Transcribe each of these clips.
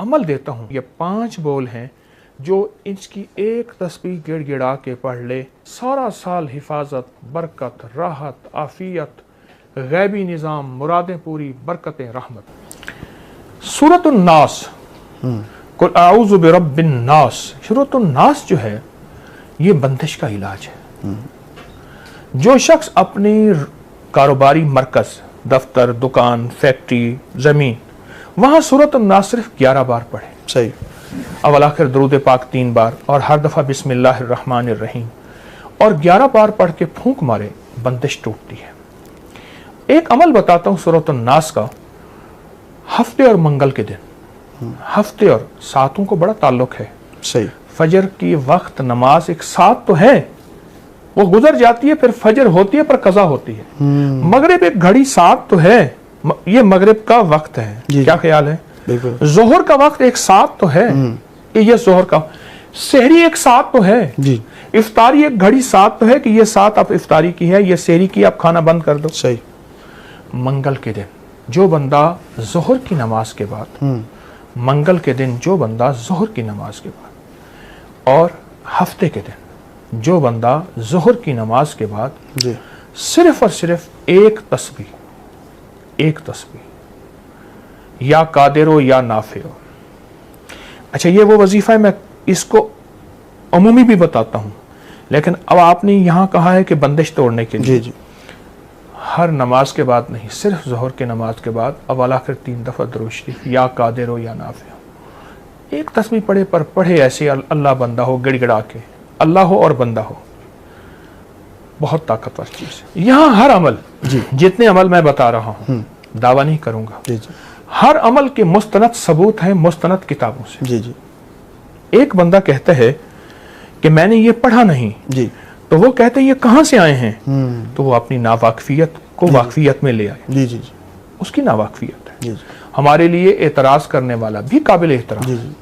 अमल देता हूँ। ये 5 बोल हैं जो इसकी एक तस्बीह गिड़गिड़ा के पढ़ ले, सारा साल हिफाजत, बरकत, राहत, आफियत, गैबी निज़ाम, मुरादें पूरी, बरकतें, रहमत। सूरतुन नास, कुल आऊज़ु बिरब्बिन नास, सूरतुन नास जो है ये बंदिश का इलाज है। जो शख्स अपनी कारोबारी मरकज़, दफ्तर, दुकान, फैक्ट्री, ज़मीन, वहाँ सूरतुन नास सिर्फ 11 बार पढ़े। सही। अवल आखिर दरूद पाक 3 बार और हर दफ़ा बिस्मिल्लाहिर्रहमानिर्रहीम और 11 बार पढ़ के फूंक मारे, बंदिश टूटती है। एक अमल बताता हूँ सूरतुन नास का। हफ्ते और मंगल के दिन, हफ्ते और सातों को बड़ा ताल्लुक है। सही। फजर की वक्त नमाज एक सात तो है, वो गुजर जाती है, फिर फजर होती है पर कज़ा होती है। मगरिब एक घड़ी सात तो है, ये मगरिब का वक्त है। क्या ख्याल है? जोहर का वक्त एक सात तो है, ये जोहर का। सहरी एक सात तो है जी। इफ्तारी एक घड़ी सात तो है कि ये सात अब इफ्तारी की है, ये सहरी की, आप खाना बंद कर दो। सही। मंगल के दिन जो बंदा जोहर की नमाज के बाद, मंगल के दिन जो बंदा जोहर की नमाज के बाद, और हफ्ते के दिन जो बंदा जोहर की नमाज के बाद जी। सिर्फ और सिर्फ एक तस्बीह या कादिर या नाफे हो। अच्छा, ये वो वजीफा है, मैं इसको अमूमी भी बताता हूँ, लेकिन अब आपने यहाँ कहा है कि बंदिश तोड़ने के लिए। जी। हर नमाज के बाद नहीं, सिर्फ ज़ोहर के नमाज के बाद अव्वल आखिर 3 दफ़ा दुरूद शरीफ या कादिर हो या नाफे हो। एक तस्बीह पढ़े, पर पढ़े ऐसे अल्लाह बंदा हो, गिड़गिड़ा के, अल्लाह हो और बंदा हो। बहुत ताकतवर चीज़ है। यहाँ हर अमल जी, जितने अमल मैं बता रहा हूँ, दावा नहीं करूँगा, हर अमल के मुस्तनद सबूत हैं मुस्तनद किताबों से। जी जी। एक बंदा कहता है कि मैंने ये पढ़ा नहीं जी, तो वो कहते हैं ये कहाँ से आए हैं, तो वो अपनी नावाकफियत को वाकफियत में ले आए। जी जी जी। उसकी नावाकफियत है। जी जी। हमारे लिए एतराज़ करने वाला भी काबिल एहतराम। जी जी।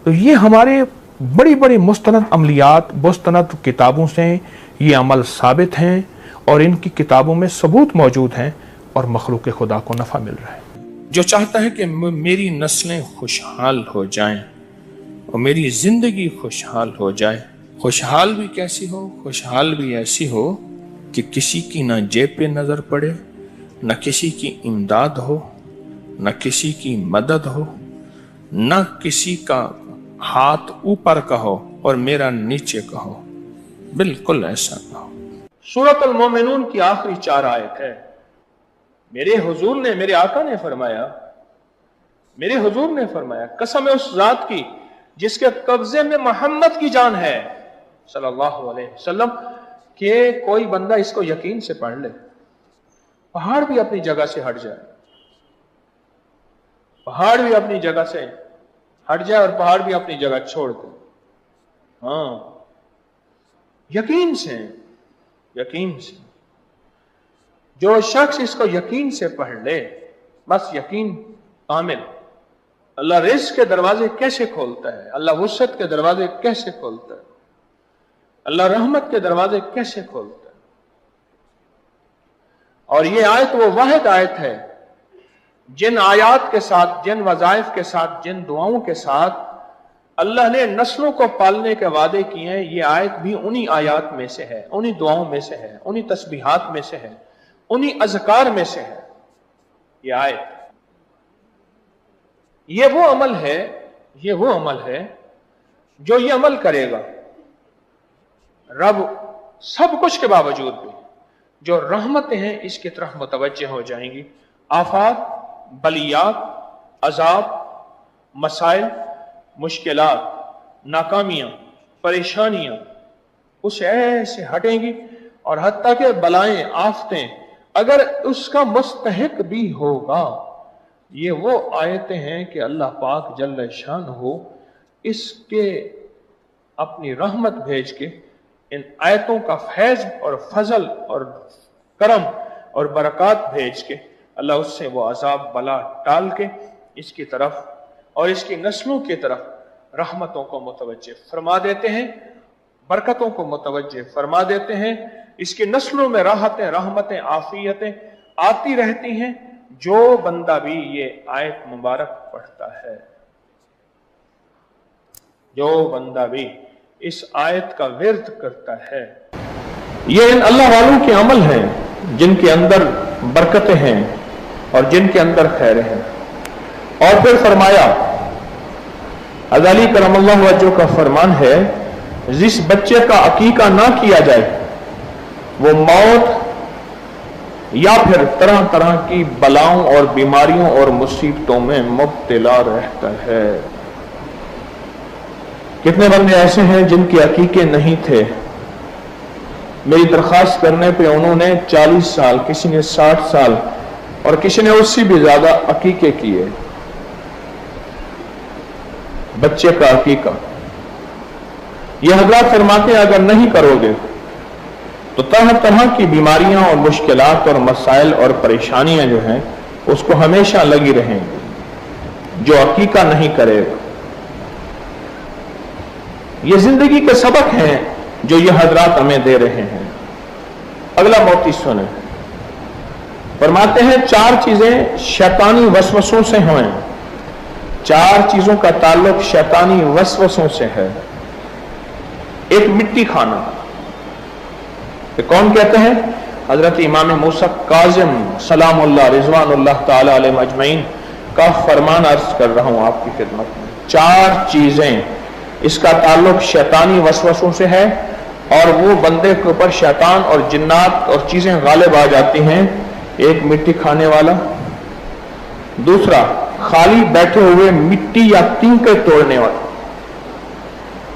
तो ये हमारे बड़ी बड़ी मुस्तनद अमलियात, मुस्तनद किताबों से ये अमल साबित हैं और इनकी किताबों में सबूत मौजूद हैं और मखलूक खुदा को नफ़ा मिल रहा है। जो चाहता है कि मेरी नस्लें खुशहाल हो जाएं और मेरी जिंदगी खुशहाल हो जाए, खुशहाल भी कैसी हो, खुशहाल भी ऐसी हो कि किसी की ना जेब पे नजर पड़े, न किसी की इमदाद हो, न किसी की मदद हो, न किसी का हाथ ऊपर का हो और मेरा नीचे का हो, बिल्कुल ऐसा ना हो। सूरत अल मोमिनून की आखिरी 4 आयत है। मेरे हुजूर ने, मेरे आका ने फरमाया, मेरे हुजूर ने फरमाया, कसम है उस जात की जिसके कब्जे में मोहम्मद की जान है सल्लल्लाहु अलैहि वसल्लम, कि कोई बंदा इसको यकीन से पढ़ ले, पहाड़ भी अपनी जगह से हट जाए, पहाड़ भी अपनी जगह से हट जाए और पहाड़ भी अपनी जगह छोड़ दे। हाँ, यकीन से, यकीन से। जो शख्स इसको यकीन से पढ़ ले, बस यकीन कामिल। अल्लाह रिज़्क़ के दरवाजे कैसे खोलता है, अल्लाह वुसअत के दरवाजे कैसे खोलता है, अल्लाह रहमत के दरवाजे कैसे खोलता है। और ये आयत वो वाहिद आयत है जिन आयात के साथ, जिन वज़ाइफ के साथ, जिन दुआओं के साथ अल्लाह ने नस्लों को पालने के वादे किए हैं, ये आयत भी उन्हीं आयात में से है, उन्हीं दुआओं में से है, उन्हीं तस्बीहात में से है, उन्हीं अज़कार में से है। ये आयत, ये वो अमल है, ये वो अमल है जो ये अमल करेगा, रब सब कुछ के बावजूद भी जो रहमतें हैं इसकी तरफ मुतवज्जे हो जाएंगी। आफात, बलियात, अजाब, मसाइल, मुश्किलात, नाकामियां, परेशानियां उसे ऐसे हटेंगी, और हत्ता के बलाएं, आफतें अगर उसका मुस्तहिक भी होगा। ये वो आयतें हैं कि अल्लाह पाक जल्ल शान हो इसके अपनी रहमत भेज के, इन आयतों का फैज और फजल और करम और बरकत भेज के अल्लाह उससे वो अजाब बला टाल के इसकी तरफ और इसकी नस्लों की तरफ रहमतों को मुतवज्जे फरमा देते हैं, बरकतों को मुतवज्जे फरमा देते हैं। इसकी नस्लों में राहतें, रहमतें, आफियतें आती रहती हैं जो बंदा भी ये आयत मुबारक पढ़ता है। जो बंदा भी इस आयत का विर्द करता है, ये इन अल्लाह वालों के अमल हैं जिनके अंदर बरकतें हैं और जिनके अंदर खैर हैं। और फिर फरमाया, अज़ली करमल्लाहु वजहू का फरमान है, जिस बच्चे का अकीका ना किया जाए वो मौत या फिर तरह तरह की बलाओं और बीमारियों और मुसीबतों में मुब्तला रहता है। कितने बंदे ऐसे हैं जिनके अकीके नहीं थे, मेरी दरख्वास्त करने पे उन्होंने 40 साल, किसी ने 60 साल और किसी ने उससे भी ज्यादा अकीके किए। बच्चे का अकीका, यह हज़रात फरमाते हैं अगर नहीं करोगे तो तरह तरह की बीमारियां और मुश्किलात और मसाइल और परेशानियां जो हैं उसको हमेशा लगी रहेंगी जो अकीका नहीं करेगा। ये जिंदगी के सबक हैं जो ये हजरात हमें दे रहे हैं। अगला मोती सुने, फरमाते हैं 4 चीजें शैतानी वसवसों से हैं। 4 चीजों का ताल्लुक शैतानी वसवसों से है। एक, मिट्टी खाना। तो कौन कहते हैं? हजरत इमाम मूसा काज़िम सलामुल्लाह रिज़वानुल्लाह ताला अलैहि अजमईन का फरमान अर्ज कर रहा हूं आपकी खिदमत में। 4 चीजें इसका ताल्लुक शैतानी वसवसों से है और वो बंदे के ऊपर शैतान और जिन्नात और चीजें गालिब आ जाती हैं। एक, मिट्टी खाने वाला। दूसरा, खाली बैठे हुए मिट्टी या तिनके तोड़ने वाला।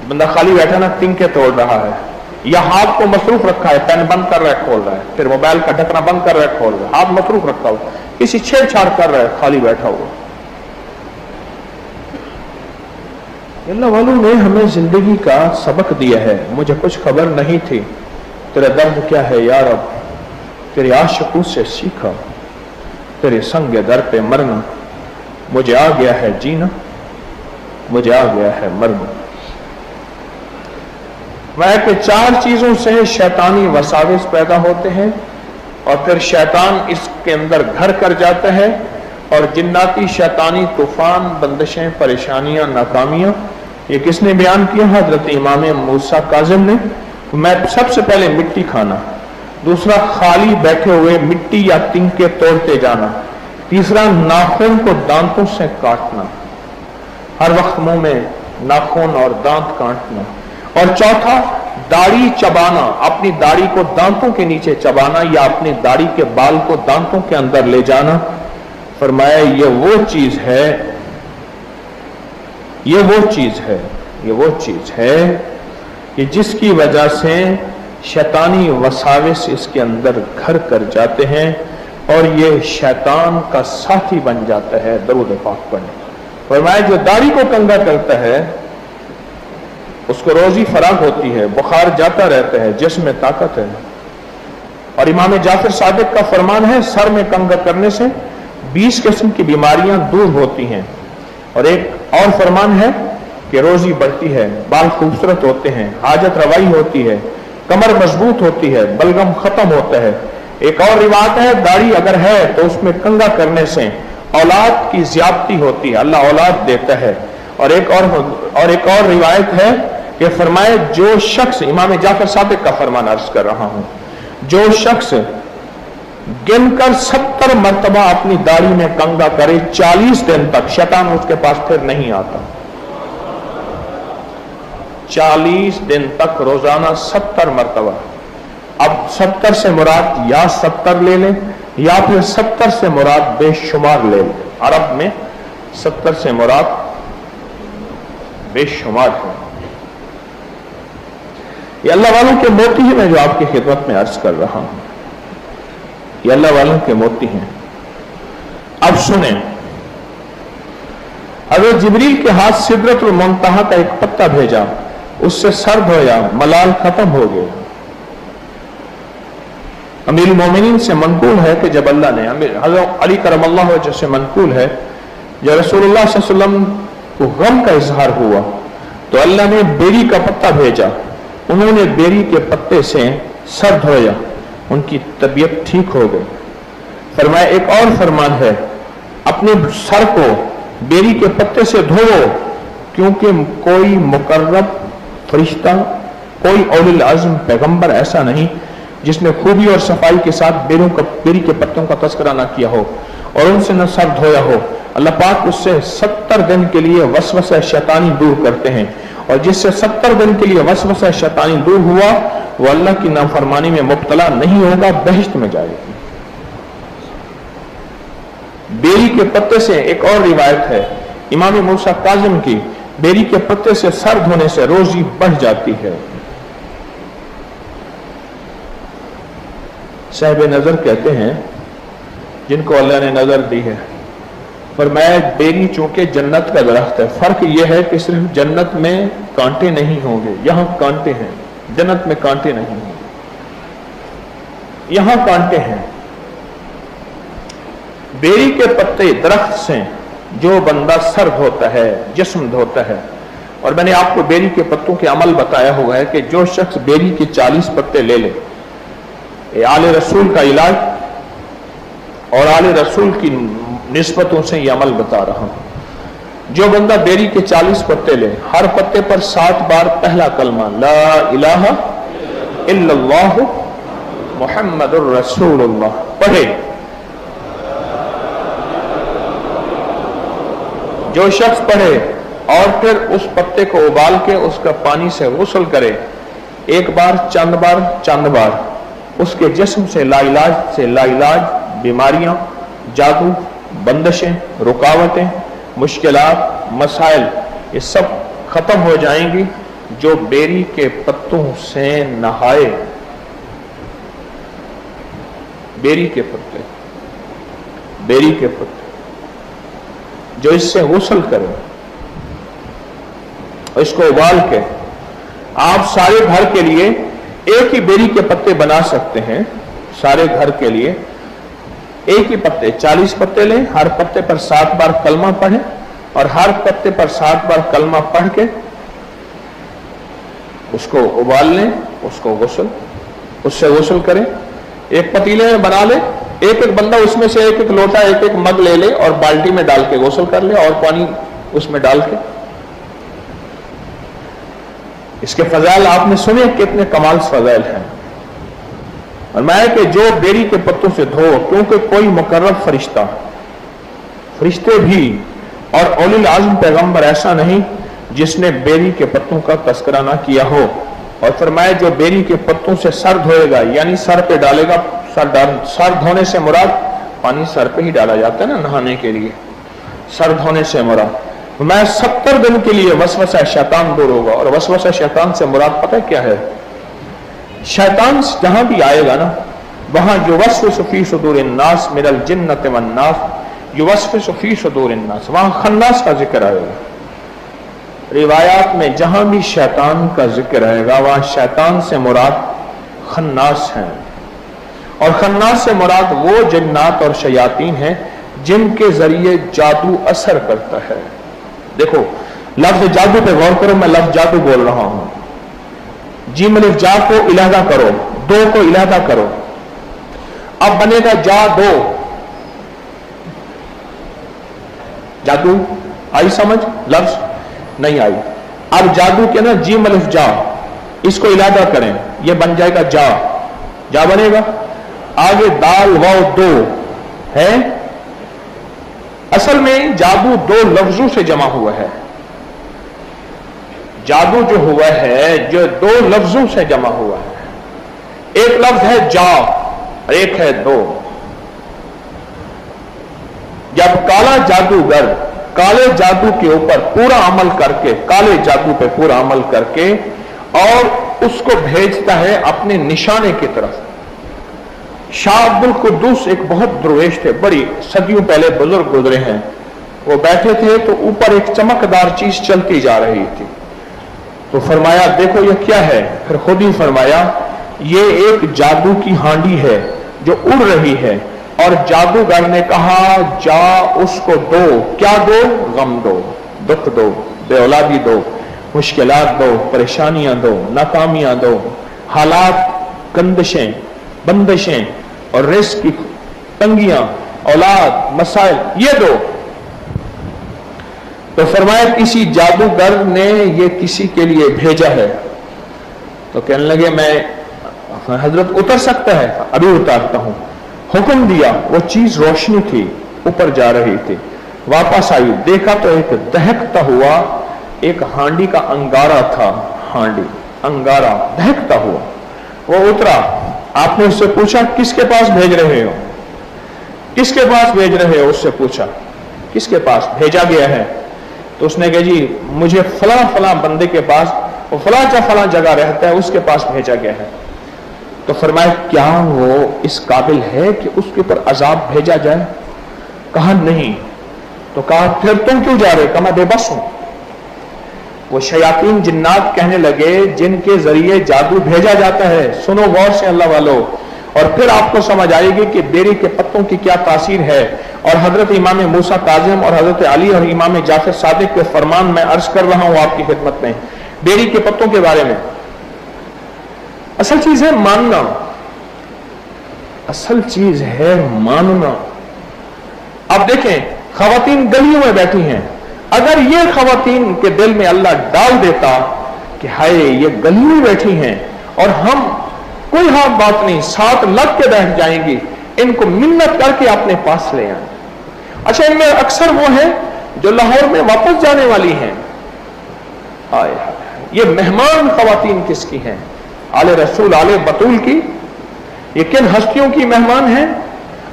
बंदा खाली बैठा ना, तिनके तोड़ रहा है या हाथ को मसरूफ रखा है, पेन बंद कर रहा है खोल रहा है, फिर मोबाइल का ढकना बंद कर रहा है खोल रहा है, हाथ मसरूफ रखा हुआ, किसी छेड़छाड़ कर रहा है खाली बैठा हुआ। अल्लाह वालों ने हमें जिंदगी का सबक दिया है। मुझे कुछ खबर नहीं थी, तेरा दर्द क्या है या रब, तेरे आशिकों से सीखा, तेरे संग दर पे मरना, मुझे आ गया है जीना, मुझे आ गया है मरना। वह कि 4 चीजों से शैतानी वसाविस पैदा होते हैं और फिर शैतान इसके अंदर घर कर जाता है और जिन्नाती शैतानी तूफान, बंदिशें, परेशानियां, नाकामियां, ये किसने बयान किया? हजरत इमाम मूसा काज़िम ने। मैं सबसे पहले मिट्टी खाना, दूसरा खाली बैठे हुए मिट्टी या तिनके तोड़ते जाना, तीसरा नाखून को दांतों से काटना, हर वक्त मुंह में नाखून और दांत काटना, और चौथा दाढ़ी चबाना, अपनी दाढ़ी को दांतों के नीचे चबाना या अपनी दाढ़ी के बाल को दांतों के अंदर ले जाना। फरमाया ये वो चीज है, ये वो चीज है, ये वो चीज है कि जिसकी वजह से शैतानी वसाविस इसके अंदर घर कर जाते हैं और ये शैतान का साथी बन जाता है। दरूद पाक पढ़े। फरमाया जो दाढ़ी को कंगा करता है उसको रोजी फराग होती है, बुखार जाता रहता है, जिस्म में ताकत है। और इमाम जाफर सादिक का फरमान है सर में कंगा करने से 20 किस्म की बीमारियां दूर होती हैं। और एक और फरमान है कि रोजी बढ़ती है, बाल खूबसूरत होते हैं, हाजत रवाई होती है, कमर मजबूत होती है, बलगम खत्म होता है। एक और रिवायत है दाढ़ी अगर है तो उसमें कंगा करने से औलाद की ज्यादती होती है, अल्लाह औलाद देता है। और एक और रिवायत है कि फरमाए जो शख्स, इमाम जाफर सादिक का फरमान अर्ज कर रहा हूं, जो शख्स गिनकर 70 मरतबा अपनी दाढ़ी में कंगा करे 40 दिन तक, शैतान उसके पास फिर नहीं आता। 40 दिन तक रोजाना 70 मरतबा। अब 70 से मुराद या 70 ले लें या फिर 70 से मुराद बेशुमार ले लें। अरब में 70 से मुराद बेशुमार है। ये अल्लाह वालों के मोती हैं, मैं जो आपकी खिदमत में अर्ज कर रहा हूं, ये अल्लाह वालों के मोती हैं। अब सुने, हज़रत जिब्रील के हाथ सिदरतुल मुंतहा का एक पत्ता भेजा, उससे सर धोया, मलाल खत्म हो गया। अमीरुल मोमिनीन से मनकूल है कि जब अल्लाह ने, हज़रत अली करमल्लाहु वजहू से मनकूल है, जब रसूलुल्लाह सल्लल्लाहु अलैहि वसल्लम को गम का इजहार हुआ तो अल्लाह ने बेरी का पत्ता भेजा, उन्होंने बेरी के पत्ते से सर धोया, उनकी तबीयत ठीक हो गई। फरमाया एक और फरमान है, अपने सर को बेरी के पत्ते से धोवो क्योंकि कोई मुकर्रब फरिश्ता, कोई औलिल आज़म पैगंबर ऐसा नहीं जिसने खूबी और सफाई के साथ बेरी के पत्तों का तस्करा ना किया हो और उनसे न सर धोया हो। अल्लाह पाक उससे 70 दिन के लिए वसवसा शैतानी दूर करते हैं, और जिससे 70 दिन के लिए वसवसा शैतानी दूर हुआ वो अल्लाह की नाफरमानी में मुब्तला नहीं होगा, बहिश्त में जाएगा। बेरी के पत्ते से एक और रिवायत है इमाम मूसा काज़िम की, बेरी के पत्ते से सर धोने से रोजी बढ़ जाती है। साहिब नजर कहते हैं जिनको अल्लाह ने नजर दी है, फरमाया बेरी चूंकि जन्नत का दरख्त है, फर्क यह है कि सिर्फ जन्नत में कांटे नहीं होंगे, यहां कांटे हैं, जन्नत में कांटे नहीं होंगे, यहां कांटे हैं। बेरी के पत्ते दरख्त से जो बंदा सर धोता है, जिस्म धोता है, और मैंने आपको बेरी के पत्तों के अमल बताया हुआ है कि जो शख्स बेरी के 40 पत्ते ले ले, आले रसूल का इलाज और आले रसूल की निस्बतों से यह अमल बता रहा हूं। जो बंदा बेरी के 40 पत्ते ले, हर पत्ते पर 7 बार पहला कलमा ला इलाहा इल्लल्लाह मुहम्मदुर रसूलुल्लाह पढ़े, जो शख्स पढ़े और फिर उस पत्ते को उबाल के उसका पानी से गुस्ल करे, एक बार चंद बार, उसके जिस्म से लाइलाज बीमारियां, जादू, बंदिशें, रुकावटें, मुश्किलात, मसाइल ये सब खत्म हो जाएंगी। जो बेरी के पत्तों से नहाए, बेरी के पत्ते जो इससे गुस्ल करे, इसको उबाल के आप सारे घर के लिए एक ही बेरी के पत्ते बना सकते हैं। सारे घर के लिए एक ही पत्ते 40 पत्ते लें, हर पत्ते पर 7 बार कलमा पढ़ें और हर पत्ते पर 7 बार कलमा पढ़ के उसको उबाल लें, उससे गुस्ल करें। एक पतीले में बना ले, एक बंदा उसमें से एक लोटा, एक मग ले ले और बाल्टी में डाल के गुस्ल कर ले और पानी उसमें डाल के। इसके फजाइल आपने सुने, कितने कमाल फजाइल हैं। और मैं कि जो बेरी के पत्तों से धो, क्योंकि कोई मुकर्रब फरिश्ते भी और औलिल आज़म पैगंबर ऐसा नहीं जिसने बेरी के पत्तों का तस्करा ना किया हो। और फरमाया जो बेरी के पत्तों से सर धोएगा, यानी सर पे डालेगा, सर धोने से मुराद पानी सर पे ही डाला जाता है ना नहाने के लिए, सर धोने से मुराद मैं 70 दिन के लिए वसवसा शैतान दूर होगा। और वसवसा शैतान से मुराद पता है क्या है? शैतान जहां भी आएगा ना, वहां युवस्विसु फी सुदूरिन नास मिनल जिन्नति वन नास, युवस्विसु फी सुदूरिन नास, वहां खन्नास का जिक्र आएगा। रिवायात में जहां भी शैतान का जिक्र आएगा वहां शैतान से मुराद खन्नास है, और खन्नास से मुराद वो जिन्नात और शयातीन हैं जिनके जरिए जादू असर करता है। देखो लफ्ज जादू पे गौर करो, मैं लफ्ज जादू बोल रहा हूं। जीम अलिफ जा को इलादा करो, दो को इलादा करो, अब बनेगा जा दो। जादू आई समझ? लफ्ज नहीं आई। अब जादू के ना जीम अलिफ जा, इसको इलादा करें, यह बन जाएगा जा बनेगा। आगे दाल वाव दो है। असल में जादू 2 लफ्जों से जमा हुआ है। जादू जो हुआ है जो 2 लफ्जों से जमा हुआ है। एक लफ्ज है जा, एक है दो। जब काला जादूगर काले जादू के ऊपर पूरा अमल करके, काले जादू पे पूरा अमल करके और उसको भेजता है अपने निशाने की तरफ। शाह अब्दुल कुद्दूस एक बहुत दरवेश थे, बड़ी सदियों पहले बुजुर्ग गुजरे हैं। वो बैठे थे तो ऊपर एक चमकदार चीज चलती जा रही थी, तो फरमाया देखो ये क्या है? फिर खुद ही फरमाया ये एक जादू की हांडी है जो उड़ रही है। और जादूगर ने कहा जा उसको दो। क्या दो? गम दो, दुख दो, बेऔलादी दो, मुश्किलात दो, परेशानियां दो, नाकामियां दो, हालात, कंदिशें, बंदिशें और रिस्क की तंगियां, औलाद, मसाइल, ये दो। तो फरमाया किसी जादूगर ने ये किसी के लिए भेजा है। तो कहने लगे मैं, हजरत उतर सकता है? अभी उतारता हूं। हुक्म दिया, वो चीज रोशनी थी, ऊपर जा रही थी, वापस आई, देखा तो एक दहकता हुआ एक हांडी का अंगारा था, हांडी अंगारा दहकता हुआ। वो उतरा, आपने उससे पूछा किसके पास भेज रहे हो, किसके पास भेज रहे हो? उससे पूछा किसके पास भेजा गया है? तो उसने कहा जी मुझे फला फला बंदे के पास, वो फला जगह रहता है, उसके पास भेजा गया है। तो फरमाया क्या वो इस काबिल है कि उसके ऊपर अजाब भेजा जाए? कहा नहीं। तो कहा फिर तुम क्यों जा रहे? कहा मैं बेबस हूं। वो शयातीन जिन्नात कहने लगे जिनके जरिए जादू भेजा जाता है, सुनो गौर से अल्लाह वालों, और फिर आपको समझ आएगी कि बेरी के पत्तों की क्या तासीर है। और हजरत इमाम मूसा काजिम और हजरत अली और इमाम जाफर सादिक के फरमान मैं अर्ज कर रहा हूं आपकी खिदमत में बेरी के पत्तों के बारे में। असल चीज है मानना, असल चीज है मानना। अब देखें खवातीन गलियों में बैठी हैं, अगर ये खवातीन के दिल में अल्लाह डाल देता कि हाय ये गलियों में बैठी हैं और हम कोई हाथ बात नहीं, साथ लग के बैठ जाएंगी, इनको मिन्नत करके अपने पास ले आए। अच्छा इनमें अक्सर वो है जो लाहौर में वापस जाने वाली हैं। आए ये मेहमान खवातीन किसकी हैं? आले रसूल आले बतूल की, ये किन हस्तियों की मेहमान हैं?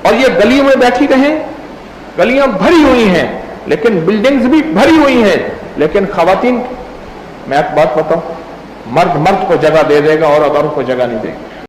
और ये गलियों में बैठी रहें, गलियां भरी हुई हैं लेकिन बिल्डिंग्स भी भरी हुई हैं, लेकिन खवातीन, मैं एक बात बताऊं, मर्द मर्द को जगह दे देगा और औरतों को जगह नहीं देगा।